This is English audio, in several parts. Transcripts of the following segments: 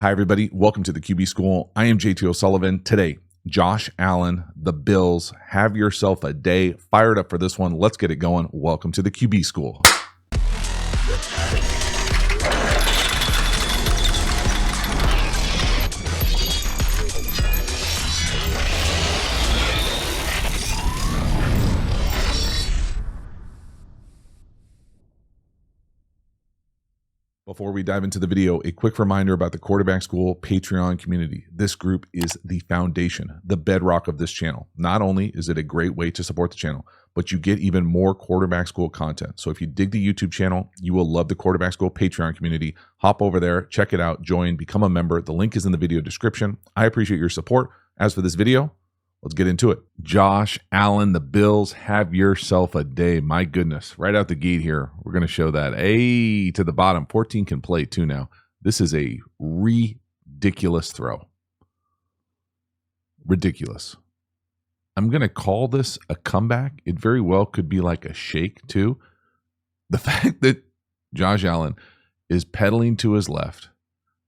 Hi, everybody. Welcome to the QB School. I am JT O'Sullivan. Today, Josh Allen, the Bills. Have yourself a day. Fired up for this one. Let's get it going. Welcome to the QB School. Before we dive into the video, a quick reminder about the Quarterback School Patreon community. This group is the foundation, the bedrock of this channel. Not only is it a great way to support the channel, but you get even more Quarterback School content. So if you dig the YouTube channel, you will love the Quarterback School Patreon community. Hop over there, check it out, join, become a member. The link is in the video description. I appreciate your support. As for this video, let's get into it. Josh Allen, the Bills, have yourself a day. My goodness, right out the gate here, we're going to show that. A to the bottom, 14 can play too now. This is a ridiculous throw. Ridiculous. I'm going to call this a comeback. It very well could be like a shake too. The fact that Josh Allen is pedaling to his left,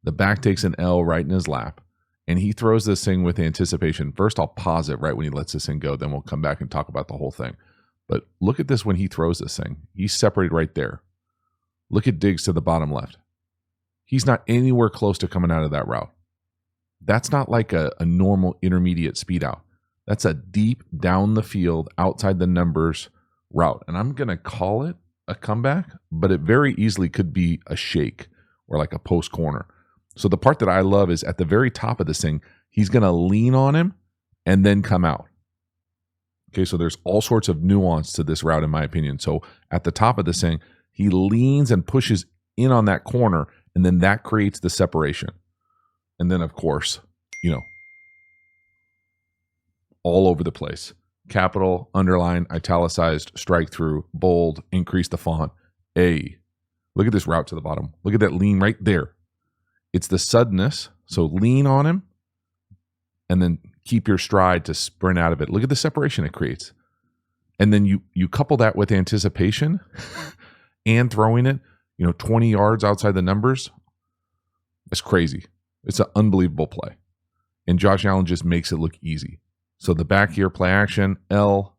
the back takes an L right in his lap, and he throws this thing with anticipation. First, I'll pause it right when he lets this thing go. Then we'll come back and talk about the whole thing. But look at this when he throws this thing. He's separated right there. Look at Diggs to the bottom left. He's not anywhere close to coming out of that route. That's not like a normal intermediate speed out. That's a deep down the field, outside the numbers route. And I'm going to call it a comeback, but it very easily could be a shake or like a post corner. So the part that I love is at the very top of this thing, he's going to lean on him and then come out. Okay, so there's all sorts of nuance to this route in my opinion. So at the top of this thing, he leans and pushes in on that corner, and then that creates the separation. And then, of course, all over the place. Capital, underline, italicized, strike through, bold, increase the font. A. Look at this route to the bottom. Look at that lean right there. It's the suddenness. So lean on him and then keep your stride to sprint out of it. Look at the separation it creates. And then you couple that with anticipation and throwing it, 20 yards outside the numbers. It's crazy. It's an unbelievable play. And Josh Allen just makes it look easy. So the back here, play action, L,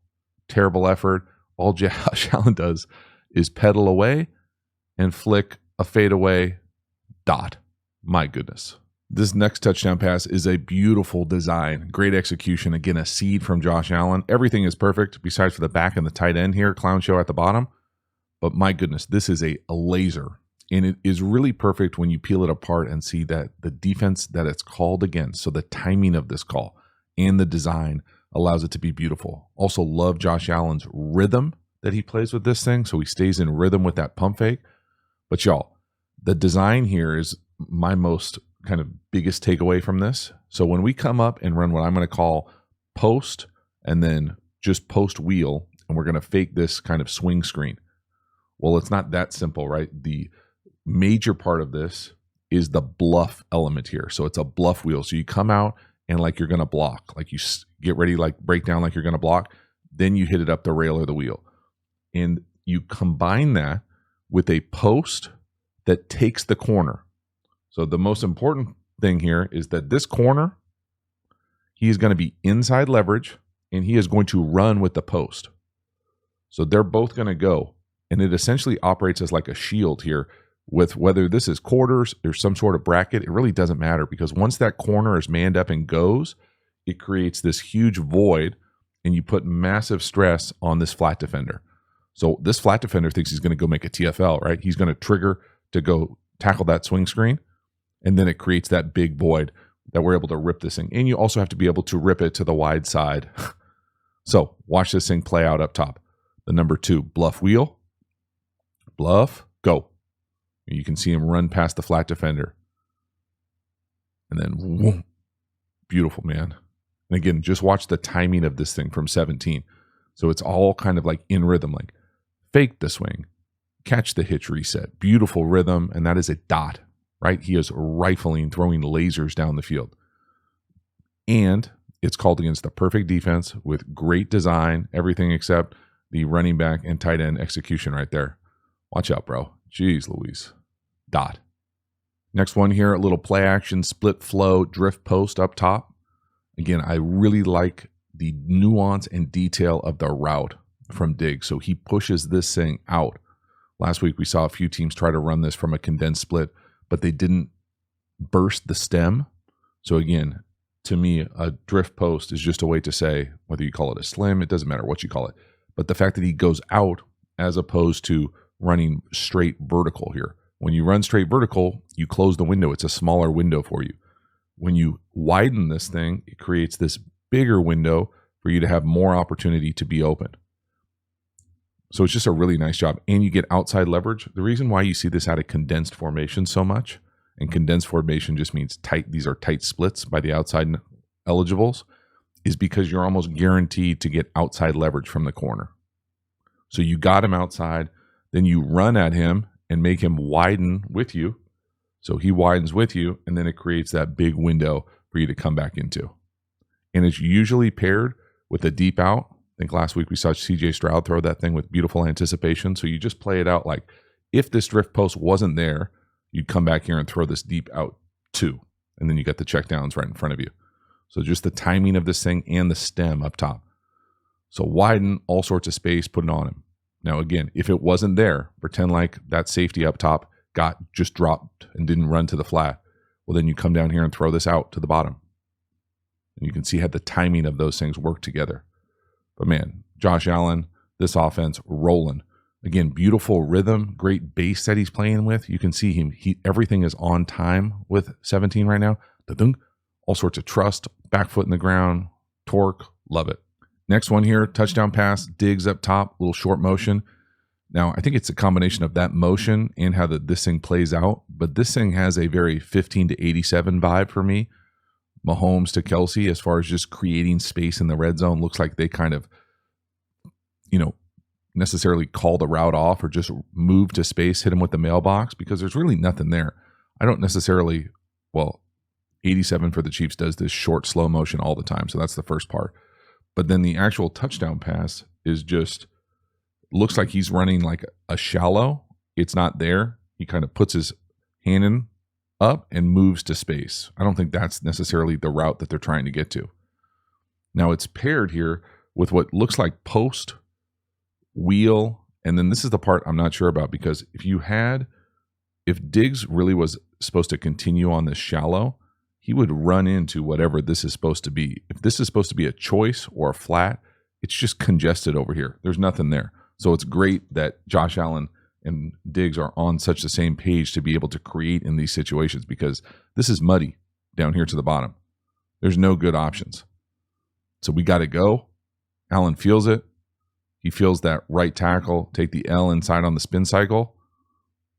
terrible effort. All Josh Allen does is pedal away and flick a fadeaway dot. My goodness. This next touchdown pass is a beautiful design. Great execution. Again, a seed from Josh Allen. Everything is perfect besides for the back and the tight end here. Clown show at the bottom. But my goodness, this is a laser. And it is really perfect when you peel it apart and see that the defense that it's called against. So the timing of this call and the design allows it to be beautiful. Also love Josh Allen's rhythm that he plays with this thing. So he stays in rhythm with that pump fake. But y'all, the design here is my most kind of biggest takeaway from this. So when we come up and run what I'm going to call post and then just post wheel, and we're going to fake this kind of swing screen. Well, it's not that simple, right? The major part of this is the bluff element here. So it's a bluff wheel. So you come out and like you're going to block, like you get ready, like break down like you're going to block. Then you hit it up the rail or the wheel. And you combine that with a post that takes the corner. So the most important thing here is that this corner, he is going to be inside leverage and he is going to run with the post. So they're both going to go. And it essentially operates as like a shield here with whether this is quarters or some sort of bracket. It really doesn't matter because once that corner is manned up and goes, it creates this huge void and you put massive stress on this flat defender. So this flat defender thinks he's going to go make a TFL, right? He's going to trigger to go tackle that swing screen. And then it creates that big void that we're able to rip this thing. And you also have to be able to rip it to the wide side. So watch this thing play out up top. The number 2, bluff wheel. Bluff, go. You can see him run past the flat defender. And then, whoom, beautiful, man. And again, just watch the timing of this thing from 17. So it's all kind of like in rhythm, like fake the swing, catch the hitch reset. Beautiful rhythm, and that is a dot. Right? He is rifling, throwing lasers down the field. And it's called against the perfect defense with great design, everything except the running back and tight end execution right there. Watch out, bro. Jeez Louise. Dot. Next one here, a little play action, split flow, drift post up top. Again, I really like the nuance and detail of the route from Diggs. So he pushes this thing out. Last week, we saw a few teams try to run this from a condensed split, but they didn't burst the stem. So again, to me, a drift post is just a way to say, whether you call it a slim, it doesn't matter what you call it. But the fact that he goes out as opposed to running straight vertical here. When you run straight vertical, you close the window. It's a smaller window for you. When you widen this thing, it creates this bigger window for you to have more opportunity to be open. So it's just a really nice job. And you get outside leverage. The reason why you see this out of condensed formation so much, and condensed formation just means tight, these are tight splits by the outside eligibles, is because you're almost guaranteed to get outside leverage from the corner. So you got him outside, then you run at him and make him widen with you. So he widens with you, and then it creates that big window for you to come back into. And it's usually paired with a deep out. I think last week we saw CJ Stroud throw that thing with beautiful anticipation. So you just play it out like, if this drift post wasn't there, you'd come back here and throw this deep out too. And then you got the checkdowns right in front of you. So just the timing of this thing and the stem up top. So widen, all sorts of space, put it on him. Now again, if it wasn't there, pretend like that safety up top got just dropped and didn't run to the flat. Well, then you come down here and throw this out to the bottom. And you can see how the timing of those things work together. But man, Josh Allen, this offense rolling. Again, beautiful rhythm, great bass that he's playing with. You can see him. Everything is on time with 17 right now. All sorts of trust, back foot in the ground, torque, love it. Next one here, touchdown pass, Diggs up top, little short motion. Now, I think it's a combination of that motion and how this thing plays out, but this thing has a very 15 to 87 vibe for me. Mahomes to Kelsey, as far as just creating space in the red zone, looks like they kind of, necessarily call the route off or just move to space, hit him with the mailbox, because there's really nothing there. I don't necessarily, 87 for the Chiefs does this short, slow motion all the time, so that's the first part. But then the actual touchdown pass is just, looks like he's running like a shallow. It's not there. He kind of puts his hand in up and moves to space. I don't think that's necessarily the route that they're trying to get to. Now it's paired here with what looks like post, wheel, and then this is the part I'm not sure about, because if Diggs really was supposed to continue on this shallow, he would run into whatever this is supposed to be. If this is supposed to be a choice or a flat, it's just congested over here. There's nothing there. So it's great that Josh Allen and Diggs are on such the same page to be able to create in these situations, because this is muddy down here to the bottom. There's no good options. So we got to go. Allen feels it. He feels that right tackle take the L inside on the spin cycle.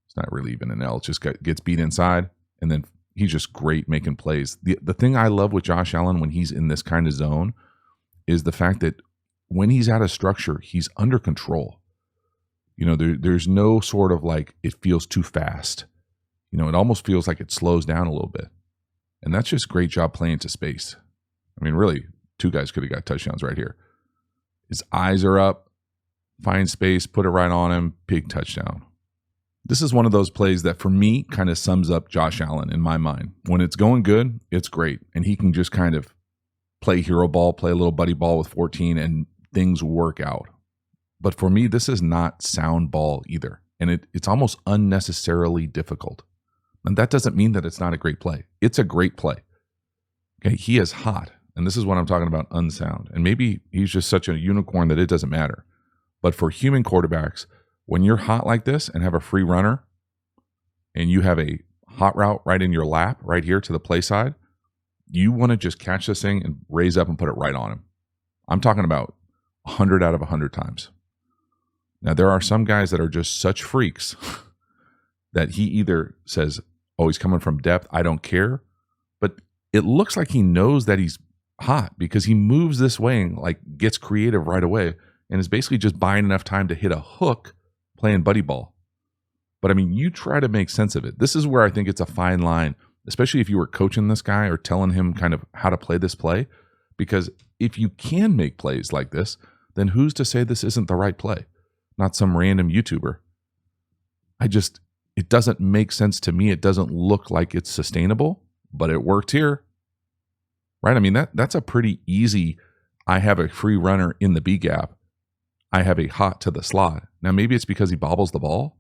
It's not really even an L. It just gets beat inside. And then he's just great making plays. The thing I love with Josh Allen when he's in this kind of zone is the fact that when he's out of structure, he's under control. There's no sort of like it feels too fast. It almost feels like it slows down a little bit. And that's just great job playing to space. I mean, really, two guys could have got touchdowns right here. His eyes are up, find space, put it right on him, big touchdown. This is one of those plays that for me kind of sums up Josh Allen in my mind. When it's going good, it's great. And he can just kind of play hero ball, play a little buddy ball with 14, and things work out. But for me, this is not sound ball either. And it's almost unnecessarily difficult. And that doesn't mean that it's not a great play. It's a great play. Okay, he is hot. And this is what I'm talking about, unsound. And maybe he's just such a unicorn that it doesn't matter. But for human quarterbacks, when you're hot like this and have a free runner and you have a hot route right in your lap, right here to the play side, you want to just catch this thing and raise up and put it right on him. I'm talking about 100 out of 100 times. Now, there are some guys that are just such freaks that he either says, oh, he's coming from depth, I don't care. But it looks like he knows that he's hot because he moves this way and like gets creative right away and is basically just buying enough time to hit a hook playing buddy ball. But I mean, you try to make sense of it. This is where I think it's a fine line, especially if you were coaching this guy or telling him kind of how to play this play. Because if you can make plays like this, then who's to say this isn't the right play? Not some random YouTuber. it doesn't make sense to me. It doesn't look like it's sustainable, but it worked here, right? I mean, that's a pretty easy, I have a free runner in the B gap. I have a hot to the slot. Now, maybe it's because he bobbles the ball,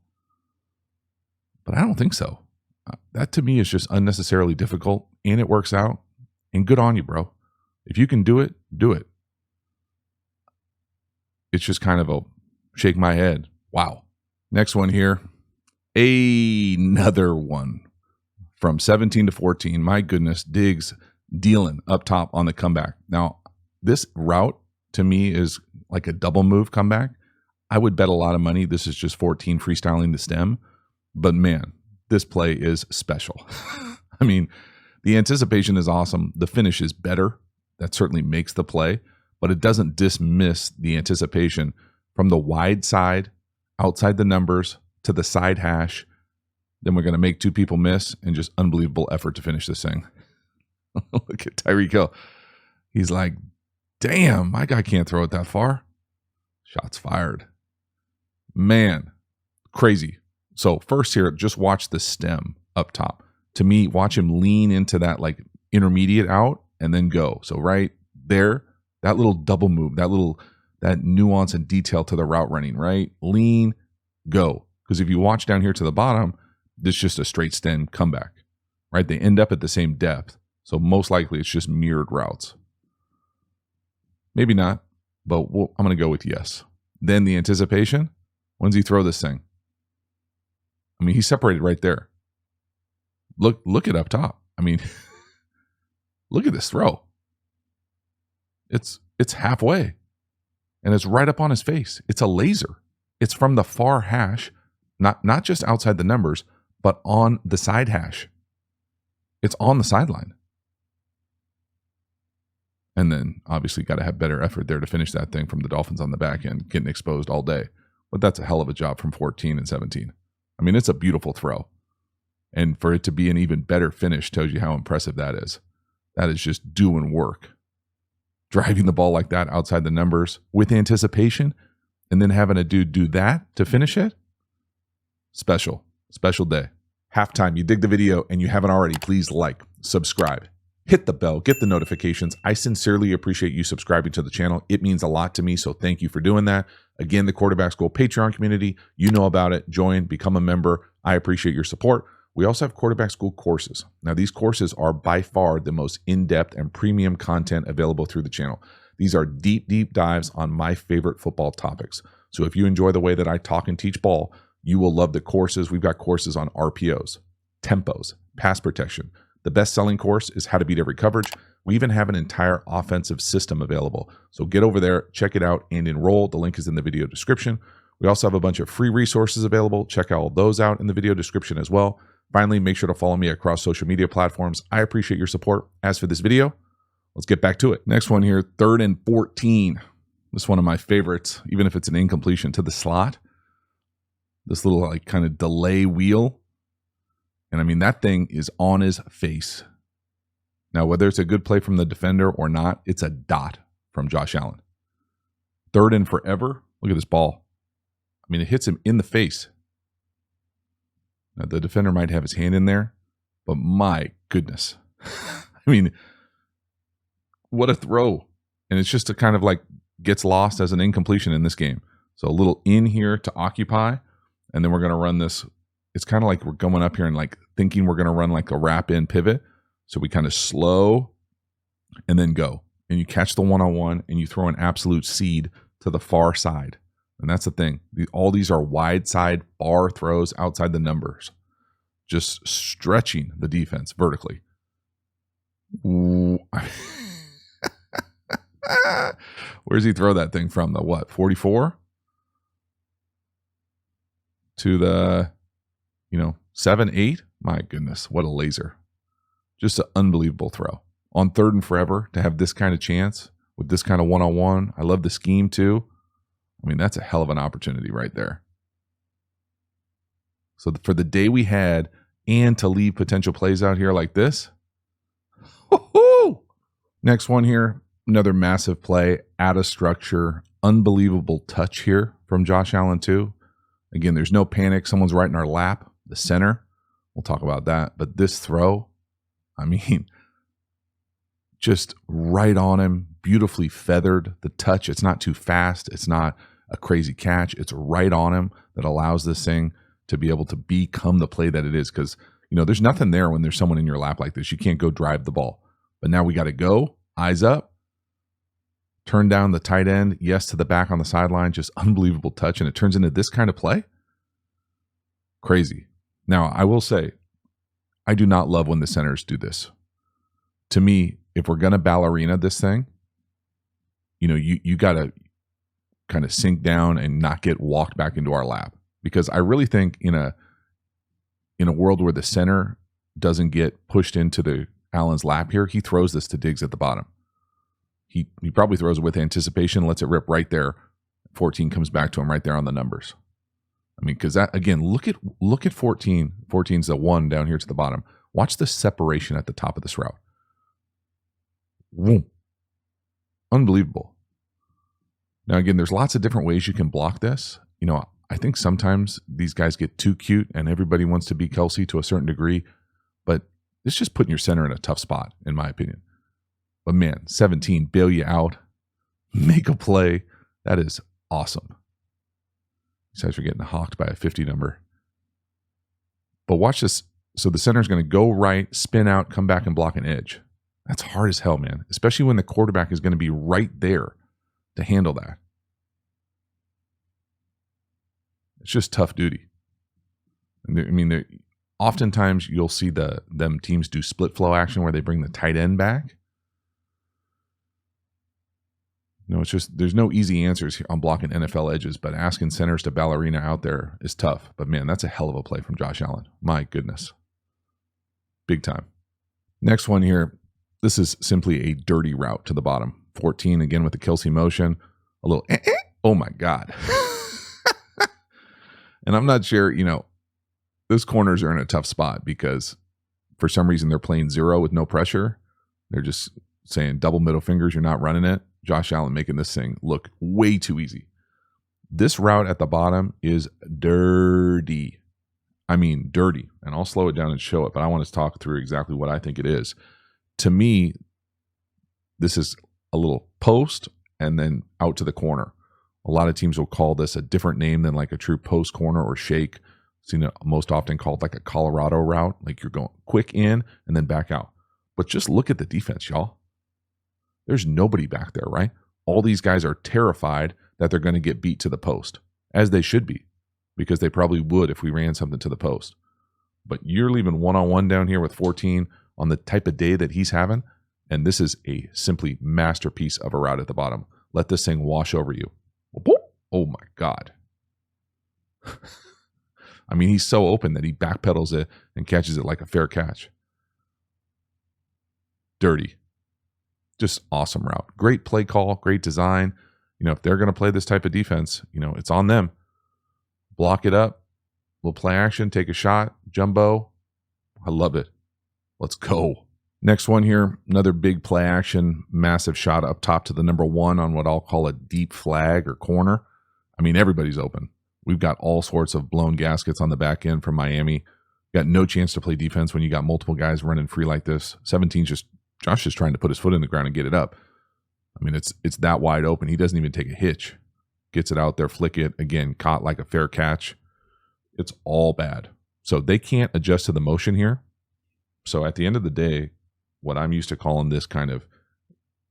but I don't think so. That to me is just unnecessarily difficult, and it works out. And good on you, bro. If you can do it, do it. It's just kind of a shake my head. Wow. Next one here. Another one from 17 to 14. My goodness, Diggs dealing up top on the comeback. Now, this route to me is like a double move comeback. I would bet a lot of money this is just 14 freestyling the stem. But man, this play is special. I mean, the anticipation is awesome. The finish is better. That certainly makes the play, but it doesn't dismiss the anticipation from the wide side, outside the numbers, to the side hash. Then we're going to make two people miss, and just unbelievable effort to finish this thing. Look at Tyreek Hill. He's like, damn, my guy can't throw it that far. Shots fired. Man, crazy. So first here, just watch the stem up top. To me, watch him lean into that like intermediate out and then go. So right there, that little double move, that nuance and detail to the route running, right? Lean, go. Because if you watch down here to the bottom, this is just a straight stem comeback, right? They end up at the same depth. So most likely it's just mirrored routes. Maybe not, but I'm going to go with yes. Then the anticipation, when does he throw this thing? I mean, he's separated right there. Look at up top. I mean, look at this throw. It's halfway, and it's right up on his face. It's a laser. It's from the far hash, not just outside the numbers, but on the side hash. It's on the sideline. And then obviously got to have better effort there to finish that thing from the Dolphins on the back end, getting exposed all day. But that's a hell of a job from 14 and 17. I mean, it's a beautiful throw. And for it to be an even better finish tells you how impressive that is. That is just doing work. Driving the ball like that outside the numbers with anticipation, and then having a dude do that to finish it. Special day. Halftime, you dig the video and you haven't already, please like, subscribe, hit the bell, get the notifications. I sincerely appreciate you subscribing to the channel. It means a lot to me, so thank you for doing that. Again, the Quarterback School Patreon community, you know about it. Join, become a member. I appreciate your support. We also have Quarterback School courses. Now, these courses are by far the most in-depth and premium content available through the channel. These are deep, deep dives on my favorite football topics. So if you enjoy the way that I talk and teach ball, you will love the courses. We've got courses on RPOs, tempos, pass protection. The best-selling course is How to Beat Every Coverage. We even have an entire offensive system available. So get over there, check it out, and enroll. The link is in the video description. We also have a bunch of free resources available. Check all those out in the video description as well. Finally, make sure to follow me across social media platforms. I appreciate your support. As for this video, let's get back to it. Next one here, 3rd and 14. This is one of my favorites, even if it's an incompletion to the slot. This little like kind of delay wheel. And I mean, that thing is on his face. Now, whether it's a good play from the defender or not, it's a dot from Josh Allen. 3rd and forever. Look at this ball. I mean, it hits him in the face. Now, the defender might have his hand in there, but my goodness. I mean, what a throw. And it's just a kind of like gets lost as an incompletion in this game. So a little in here to occupy, and then we're going to run this. It's kind of like we're going up here and like thinking we're going to run like a wrap in pivot. So we kind of slow and then go. And you catch the one-on-one and you throw an absolute seed to the far side. And that's the thing. All these are wide side bar throws outside the numbers, just stretching the defense vertically. Where does he throw that thing from? The what? 44 to the 7, 8. My goodness, what a laser! Just an unbelievable throw on 3rd and forever to have this kind of chance with this kind of one-on-one. I love the scheme too. I mean, that's a hell of an opportunity right there. So for the day we had and to leave potential plays out here like this. Woo-hoo! Next one here, another massive play, out of structure, unbelievable touch here from Josh Allen too. Again, there's no panic. Someone's right in our lap. The center, we'll talk about that. But this throw, I mean, just right on him, beautifully feathered. The touch, it's not too fast. It's not a crazy catch. It's right on him that allows this thing to be able to become the play that it is. Because, there's nothing there when there's someone in your lap like this. You can't go drive the ball. But now we got to go, eyes up, turn down the tight end, yes to the back on the sideline, just unbelievable touch, and it turns into this kind of play? Crazy. Now, I will say, I do not love when the centers do this. To me, if we're going to ballerina this thing, you got to kind of sink down and not get walked back into our lap. Because I really think in a world where the center doesn't get pushed into Allen's lap here, he throws this to Diggs at the bottom. He probably throws it with anticipation, lets it rip right there. 14 comes back to him right there on the numbers. I mean, because that, again, look at 14. 14's the one down here to the bottom. Watch the separation at the top of this route. Boom. Unbelievable. Now, again, there's lots of different ways you can block this. I think sometimes these guys get too cute and everybody wants to be Kelsey to a certain degree, but it's just putting your center in a tough spot, in my opinion. But man, 17, bail you out, make a play. That is awesome. These guys are getting hawked by a 50 number. But watch this. So the center is going to go right, spin out, come back and block an edge. That's hard as hell, man, especially when the quarterback is going to be right there to handle that. It's just tough duty. And oftentimes you'll see them teams do split flow action where they bring the tight end back. It's just there's no easy answers on blocking NFL edges, but asking centers to ballerina out there is tough. But man, that's a hell of a play from Josh Allen. My goodness. Big time. Next one here. This is simply a dirty route to the bottom. 14 again with the Kelsey motion. A little, oh my God. And I'm not sure, those corners are in a tough spot because for some reason they're playing zero with no pressure. They're just saying double middle fingers, you're not running it. Josh Allen making this thing look way too easy. This route at the bottom is dirty. I mean, dirty. And I'll slow it down and show it, but I want to talk through exactly what I think it is. To me, this is a little post and then out to the corner. A lot of teams will call this a different name than like a true post corner or shake. Seen it most often called like a Colorado route, like you're going quick in and then back out. But just look at the defense, y'all. There's nobody back there, right? All these guys are terrified that they're going to get beat to the post, as they should be, because they probably would if we ran something to the post. But you're leaving one-on-one down here with 14 on the type of day that he's having, and this is a simply masterpiece of a route at the bottom. Let this thing wash over you. Oh my God. I mean, he's so open that he backpedals it and catches it like a fair catch. Dirty. Just awesome route. Great play call, great design. If they're going to play this type of defense, it's on them. Block it up. Little play action, take a shot, jumbo. I love it. Let's go. Next one here, another big play action, massive shot up top to the number one on what I'll call a deep flag or corner. I mean, everybody's open. We've got all sorts of blown gaskets on the back end from Miami. Got no chance to play defense when you got multiple guys running free like this. 17's Josh is trying to put his foot in the ground and get it up. I mean, it's that wide open. He doesn't even take a hitch. Gets it out there, flick it. Again, caught like a fair catch. It's all bad. So they can't adjust to the motion here. So at the end of the day, what I'm used to calling this kind of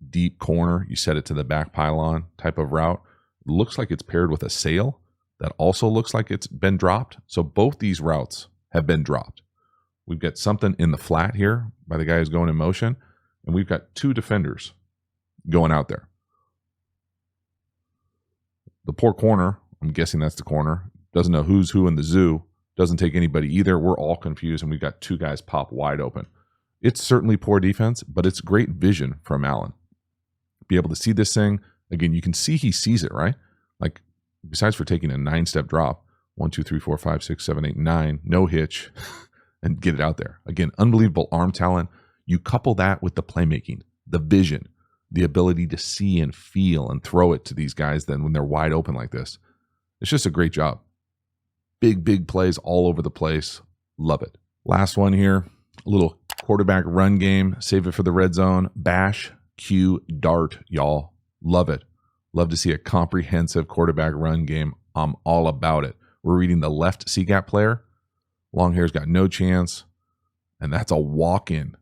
deep corner, you set it to the back pylon type of route, looks like it's paired with a sail that also looks like it's been dropped. So both these routes have been dropped. We've got something in the flat here by the guy who's going in motion, and we've got two defenders going out there. The poor corner, I'm guessing that's the corner, doesn't know who's who in the zoo, doesn't take anybody either. We're all confused, and we've got two guys pop wide open. It's certainly poor defense, but it's great vision from Allen. Be able to see this thing. Again, you can see he sees it, right? Like, besides for taking a 9-step drop, 1, 2, 3, 4, 5, 6, 7, 8, 9, no hitch, and get it out there. Again, unbelievable arm talent. You couple that with the playmaking, the vision, the ability to see and feel and throw it to these guys then when they're wide open like this. It's just a great job. Big, big plays all over the place. Love it. Last one here, a little quarterback run game. Save it for the red zone. Bash, Q, dart, y'all. Love it. Love to see a comprehensive quarterback run game. I'm all about it. We're reading the left C-gap player. Long hair's got no chance. And that's a walk-in.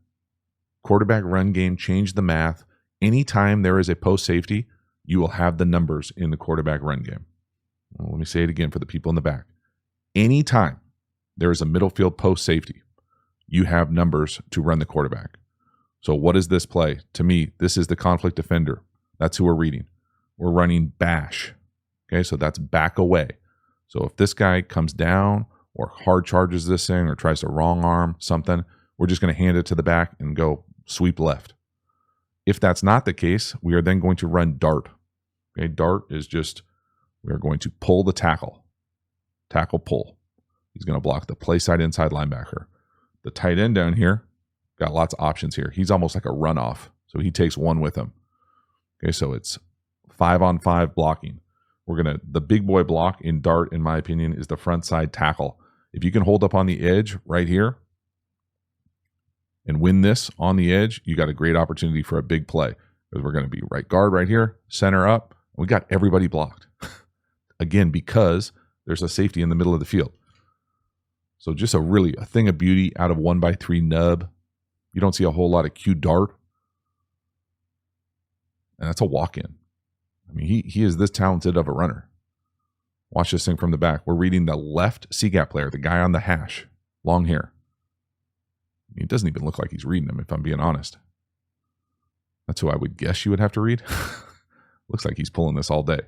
Quarterback run game, change the math. Anytime there is a post safety, you will have the numbers in the quarterback run game. Well, let me say it again for the people in the back. Anytime there is a middle field post safety, you have numbers to run the quarterback. So what is this play? To me, this is the conflict defender. That's who we're reading. We're running bash. Okay, so that's back away. So if this guy comes down or hard charges this thing or tries to wrong arm something, we're just going to hand it to the back and go sweep left. If that's not the case, we are then going to run dart. Okay, dart is just, we are going to pull the tackle. Tackle pull. He's going to block the play side inside linebacker. The tight end down here, got lots of options here. He's almost like a runoff. So he takes one with him. Okay, so it's 5-on-5 blocking. The big boy block in dart, in my opinion, is the front side tackle. If you can hold up on the edge right here and win this on the edge, you got a great opportunity for a big play. Because we're going to be right guard right here, center up. We got everybody blocked. Again, because there's a safety in the middle of the field. So just a thing of beauty out of 1x3 nub. You don't see a whole lot of Q dart. And that's a walk-in. I mean, he is this talented of a runner. Watch this thing from the back. We're reading the left C-gap player, the guy on the hash, long hair. He doesn't even look like he's reading them, if I'm being honest. That's who I would guess you would have to read. Looks like he's pulling this all day.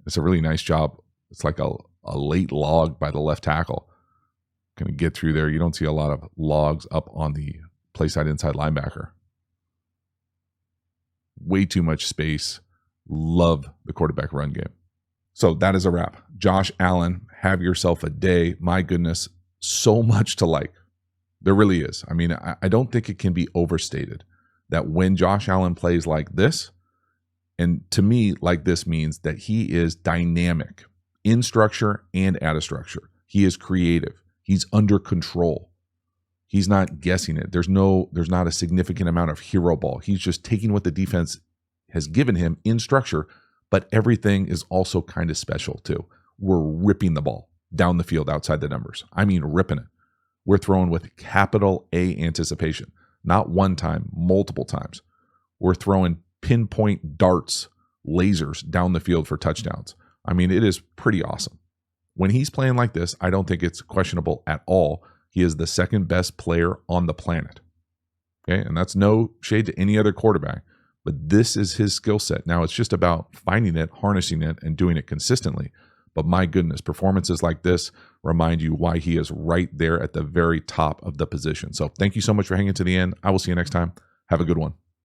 It's a really nice job. It's like a late log by the left tackle. Going to get through there. You don't see a lot of logs up on the play side inside linebacker. Way too much space. Love the quarterback run game. So that is a wrap. Josh Allen, have yourself a day. My goodness, so much to like. There really is. I mean, I don't think it can be overstated that when Josh Allen plays like this, and to me, like this means that he is dynamic in structure and out of structure. He is creative. He's under control. He's not guessing it. There's not a significant amount of hero ball. He's just taking what the defense has given him in structure, but everything is also kind of special too. We're ripping the ball down the field outside the numbers. I mean, ripping it. We're throwing with capital A anticipation, not one time, multiple times. We're throwing pinpoint darts, lasers down the field for touchdowns. I mean, it is pretty awesome. When he's playing like this, I don't think it's questionable at all. He is the second best player on the planet. Okay, and that's no shade to any other quarterback, but this is his skill set. Now it's just about finding it, harnessing it, and doing it consistently. But my goodness, performances like this remind you why he is right there at the very top of the position. So thank you so much for hanging to the end. I will see you next time. Have a good one.